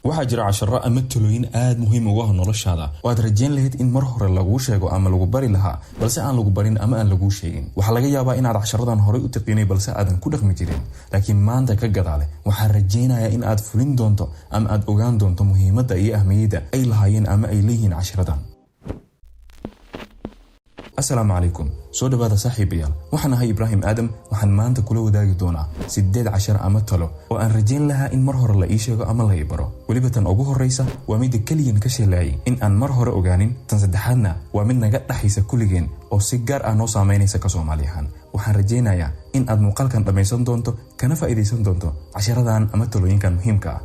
waxaa jira casharo ama talooyin aad muhiim ugu ah noloshaada oo aad rajayn lahayd in mar hore lagu sheego ama lagu bari lahaa balse aan lagu barin ama aan lagu sheegin. waxa laga yaabaa inaad casharadan hore u taqaanay balse aadan ku dhaqmi jirin, laakiin maanta ka gadaale waxaan rajaynayaa in aad fulin doonto ama aad ogaan doonto muhiimadda iyo ahmiyadda ay lahaayeen ama ay leeyihiin casharadan. السلام عليكم. soo dhawaada saaxiibayaal, waxaan ahay Ibrahim Adam. waxaan maanta kula wadaagi doonaa 18 ama talo oo aan rajayn lahaa in mar hore la ii sheego ama la ii baro. waliba tan ugu horeysa waa mid kaliyan ka sheelay in aan mar hore ogaanin. tan saddexaadna waa mid naga dhaxaysa kuligeen oo si gaar ah noo saameynaysa ka Soomaaliyahan. waxaan rajaynayaa in aad muuqaalkan dhameysan doonto kana faa'iideysan doonto casharadan ama talooyinkan muhiimka ah.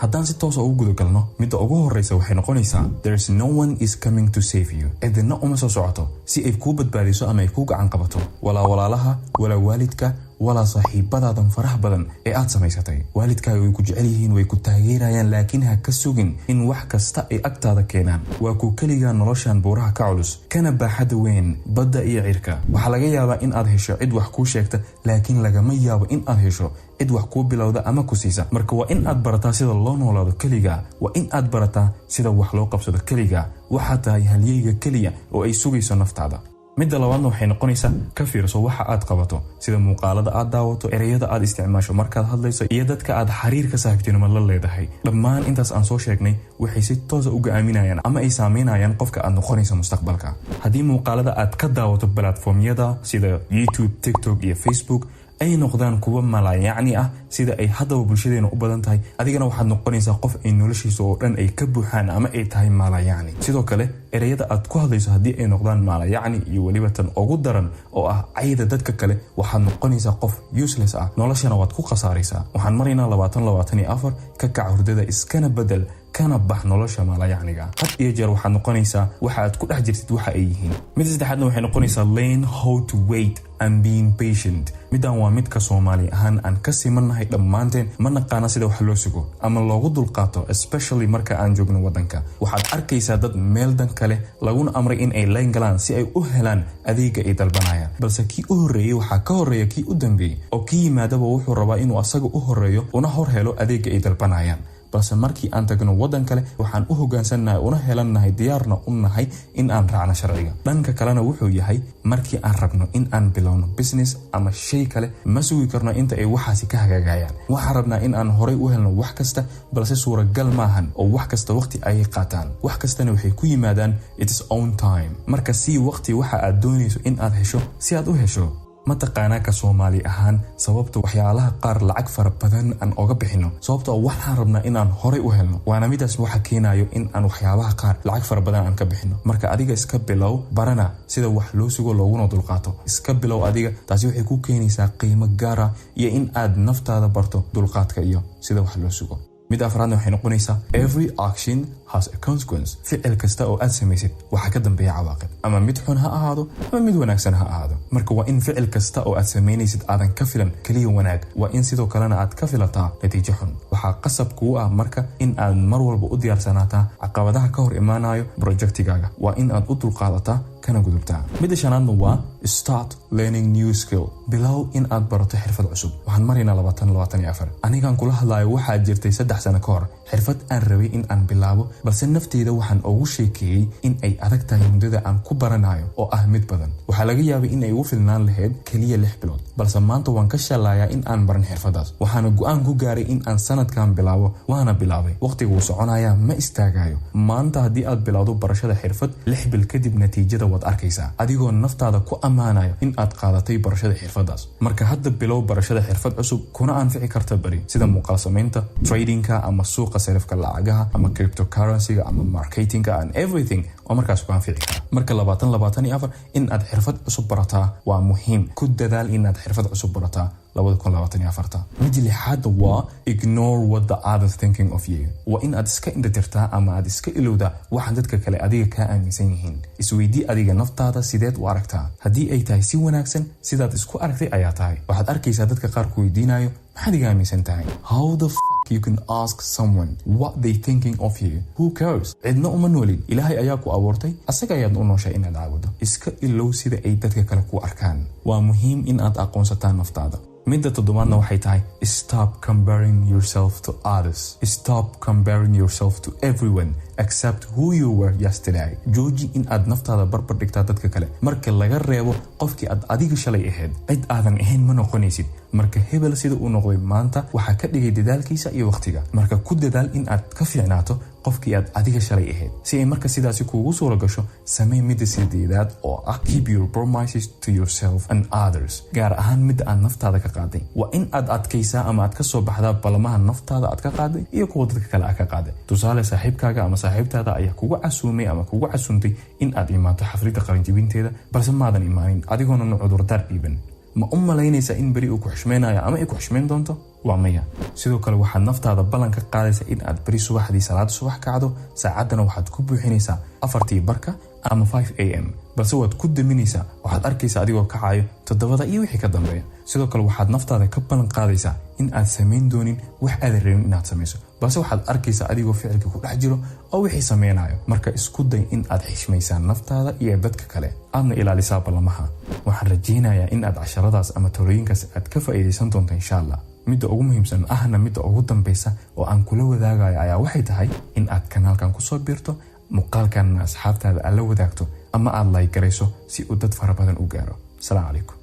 haddaan si toos ah ugu gudagalno, midda ugu horeysa waxay noqonaysaa there is no one is coming to save you. cidina uma soo socoto si ay kuu badbaadiso ama ay kuu gacan qabato, walaa walaalaha, walaa waalidka, walaa saaxiibadaadan faraha badan ee aad samaysatay. waalidkaaga way ku jecel yihiin, way ku taageerayaan, laakiin ha ka sugin in wax kasta ay agtaada keenaan. waa ku keligaa noloshan buuraha ka culus kana baaxadda weyn badda iyo cirka. waxaa laga yaabaa in aad hesho cid wax kuu sheegta, laakiin lagama yaabo in aad hesho cid wax kuu bilowda ama ku siisa. marka waa in aad barataa sida loo noolaado keliga, waa in aad barataa sida wax loo qabsado keliga. waxaa tahay halyeyga keliya oo ay sugayso naftaada. midda labaadna waxay noqonaysaa ka fiirso waxa aad qabato, sida muuqaalada aad daawato, ereyada aad isticmaasho markaad hadlayso, iyo dadka aad xiriirka saaxiibtinimo la leedahay. dhammaan intaas aan soo sheegnay waxay si toos ah u go'aaminayaan ama ay saameynayaan qofka aad noqonayso mustaqbalka. haddii muuqaalada aad ka daawato platformyada sida YouTube, TikTok iyo Facebook ay noqdaan kuwa malaayacni ah sida ay haddaba bulshadeena u badan tahay, adigana waxaad noqonaysaa qof ay noloshiisa oo dhan ay ka buuxaan ama ay tahay malaayacni. sidoo kale ereyada aad ku hadlayso haddii ay noqdaan malaayacni iyo weliba tan ugu daran oo ah cayda dadka kale, waxaad noqonaysaa qof useless ah, noloshana waad ku khasaaraysaa. waxaan maraynaa 2024. ka kac hurdada, iskana bedel, kana bax nolosha maalayacniga. had iyo jeer waxaad noqonaysaa waxa aad ku dhex jirtid waxa ay yihiin. mid saddexaadna waxay noqonaysaa learn how to wait and being patient. midaan waa midka Soomaali ahaan aan ka simannahay dhammaanteen. ma naqaana sida wax loo sugo ama loogu dulqaato, especially marka aan joogno waddanka. waxaad arkaysaa dad meel dan kale laguna amray in ay leen galaan si ay u helaan adeega ay dalbanayaan, balse kii u horreeyay waxaa ka horreeya kii u dambeeyay, oo kii yimaadaba wuxuu rabaa inuu asaga u horreeyo una hor helo adeega ay dalbanayaan. balse markii aan tagno waddan kale waxaan u hoggaansannahay una helannahay, diyaarna u nahay in aan raacno sharciga. dhanka kalena wuxuu yahay markii aan rabno in aan bilowno business ama shay kale, ma sugi karno inta ay waxaasi ka hagaagayaan. waxaan rabnaa in aan horay u helno wax kasta, balse suuragal maahan oo wax kasta waqti ayay qaataan. wax kastana waxay ku yimaadaan its own time. marka sii waqti waxa aad doonayso in aad hesho si aad u hesho. ma taqaanaa ka Soomaali ahaan sababta waxyaalaha qaar lacag fara badan aan oga bixino? sababtoo waxaan rabnaa in aan horay u helno, waana midaas waxa keenayo in aan waxyaabaha qaar lacag fara badan aan ka bixino. marka adiga iska bilow, barana sida wax loo sugo looguna dulqaato. iska bilow adiga, taasi waxay ku keenaysaa qiimo gaar ah iyo in aad naftaada barto dulqaadka iyo sida wax loo sugo. mid afraadna waxay noqonaysaa every action has a consequence. ficil kasta oo aad samaysid waxaa ka dambeeya cawaaqib, ama mid xun ha ahaado ama mid wanaagsan ha ahaado. marka waa in ficil kasta oo aad samaynaysid aadan ka filan kaliya wanaag, waa in sidoo kalena aad ka filataa natiijo xun. waxaa qasab kuu ah marka in aad mar walba u diyaarsanaataa caqabadaha ka hor imaanayo projectigaaga. waa in aad u dulqaadataa kana gudubtaa. midda shanaadna waa start learning new skill. bilow in aad barato xirfad cusub. waxaan maraynaa 2024. anigaan kula hadlayo waxaa jirtay 3 sano ka hor xirfad aan rabay in aan bilaabo, balse nafteyda waxaan ugu sheekeeyey in ay adag tahay muddada aan ku baranayo oo ah mid badan. waxaa laga yaabay in ay ugu filnaan lahayd keliya 6 bilood, balse maanta waan ka shalayaa in aan baran xirfadaas. waxaana go'aan ku gaaray in aan sanadkan bilaabo, waana bilaabay. waqtigu wuu soconayaa, ma istaagayo. maanta haddii aad bilowdo barashada xirfad, 6 bil kadib natiijada waad arkaysaa, adigoo naftaada ku ammaanayo in aad qaadatay barashada xirfadaas. marka hadda bilow barashada xirfad cusub kuna anfici karta bari, sida muuqaal samaynta, tradingka ama suuqa sarifka lacagaha ama cryptocurrency ama marketingka and everything oo markaas ku anfici kara. marka 2024 in aad xirfad cusub barataa waa muhiim. ku dadaal in aad xirfad cusub barataa 2024. mid lixaad waa ignore what the others thinking of you. waa in aad iska indhatirtaa ama aad iska ilowdaa waxaan dadka kale adiga kaa aaminsan yihiin. isweydii adiga naftaada sideed u aragtaa. haddii ay tahay si wanaagsan sidaad isku aragtay ayaa tahay, waxaad arkaysaa dadka qaar ku weydiinayo maxaad iga aaminsan tahay. how the you can ask someone what they thinking of you. Who cares? cidna uma noolin. ilaahay ayaa ku abuurtay, asaga ayaad u nooshay inaad caabudo. iska ilow sida ay dadka kale ku arkaan. waa muhiim in aad aqoonsataan naftaada. midda toddobaadna waxay tahay stop comparing yourself to others. Stop comparing yourself to everyone except who you were yesterday. Jooji in aad naftaada barbar dhigtaa dadka kale. Marka laga reebo qofkii aad adiga shalay ahayd, cid aadan ahayn ma noqonaysid. Marka hebel sida uu noqday maanta waxaa ka dhigay dadaalkiisa iyo waqtiga. Marka ku dadaal in aad ka fiicnaato qofkii aad adiga shalay ahayd. Si ay marka sidaasi kuugu suura gasho, samee midda sideedaad oo ah keep your promises to yourself and others. Gaar ahaan midda aad naftaada ka qaaday. Waa in aad adkaysaa ama aad ka soo baxdaa balamaha naftaada aad ka qaaday iyo kuwa dadka kale aad ka qaaday. Tusaale, saaxiibkaaga ama saaxiibtaada ayaa kugu casuumay ama kugu casuuntay in aad imaato xafladda qalinjibinteeda, balse maadan imaanin adigoona cudurdaar dhiiban. ma u malaynaysaa in beri uu ku xushmeynayo ama ay ku xushmeyn doonto? Waa maya. Sidoo kale waxaad naftaada ballan ka qaadaysaa in aad beri subaxdii salaad subax kacdo, saacaddana waxaad ku buuxinaysaa 4:00 ama 5 AM, balse waad ku daminaysaa, waxaad arkaysaa adigoo kacayo 7 iyo wixii ka dambeeya. Sidoo kale waxaad naftaada ka ballan qaadaysaa in aad samayn doonin wax aad rabin inaad samayso, balse waxaad arkaysaa adigoo ficilka ku dhex jiro oo wixii sameynayo. Marka isku day in aad xishmaysaa naftaada iyo dadka kale, aadna ilaalisaa ballamaha. Waxaan rajaynayaa in aad casharadaas ama talooyinkaas aad ka faa'iidaysan doonto insha Allah. midda ugu muhiimsan ahna midda ugu dambaysa oo aan kula wadaagayo ayaa waxay tahay in aad kanaalkan ku soo biirto, muuqaalkan asxaabtaada aad la wadaagto ama aad like garayso si uu dad fara badan u gaaro. Assalaamu calaykum.